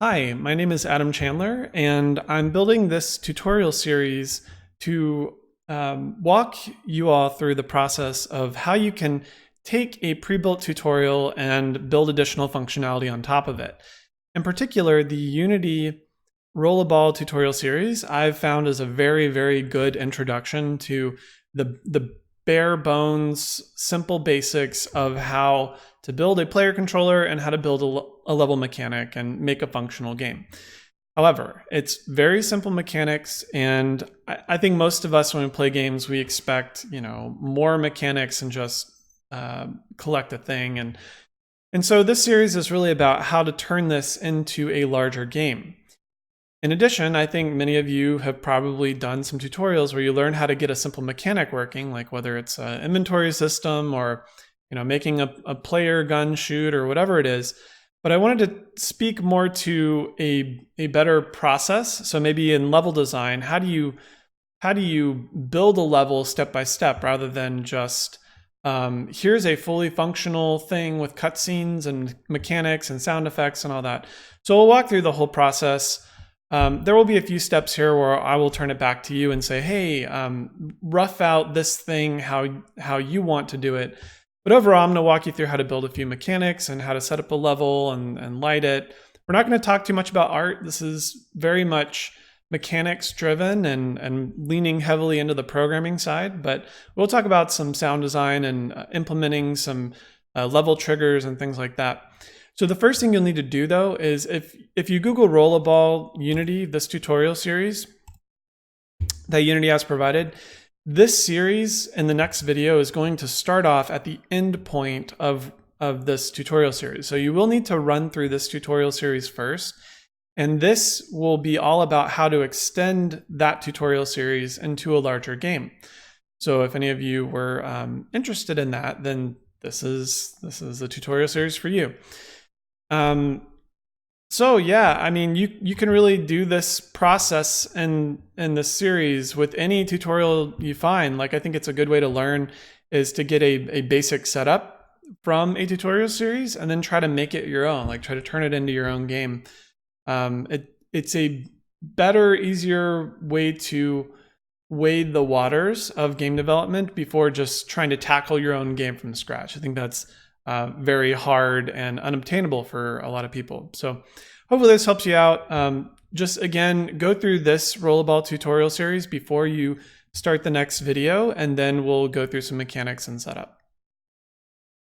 Hi, my name is Adam Chandler, and I'm building this tutorial series to walk you all through the process of how you can take a pre-built tutorial and build additional functionality on top of it. In particular, the Unity Rollerball tutorial series I've found is a very, very good introduction to the bare bones, simple basics of how to build a player controller and how to build a level mechanic and make a functional game. However, it's very simple mechanics, and I think most of us, when we play games, we expect more mechanics and just collect a thing. And so this series is really about how to turn this into a larger game. In addition, I think many of you have probably done some tutorials where you learn how to get a simple mechanic working, like whether it's an inventory system or making a player gun shoot or whatever it is. But I wanted to speak more to a better process. So maybe in level design, how do you build a level step by step rather than just here's a fully functional thing with cutscenes and mechanics and sound effects and all that. So we'll walk through the whole process. There will be a few steps here where I will turn it back to you and say, hey, rough out this thing how you want to do it. But overall, I'm going to walk you through how to build a few mechanics and how to set up a level and light it. We're not going to talk too much about art. This is very much mechanics driven and leaning heavily into the programming side. But we'll talk about some sound design and implementing some level triggers and things like that. So the first thing you'll need to do, though, is if you Google Rollerball Unity, this tutorial series that Unity has provided, this series in the next video is going to start off at the end point of this tutorial series. So you will need to run through this tutorial series first, and this will be all about how to extend that tutorial series into a larger game. So if any of you were interested in that, then this is the tutorial series for you. So yeah, I mean, you can really do this process in this series with any tutorial you find. Like, I think it's a good way to learn is to get a basic setup from a tutorial series and then try to make it your own, like try to turn it into your own game. It's a better, easier way to wade the waters of game development before just trying to tackle your own game from scratch. I think that's very hard and unobtainable for a lot of people. So hopefully this helps you out. Just again, go through this Rollerball tutorial series before you start the next video, and then we'll go through some mechanics and setup.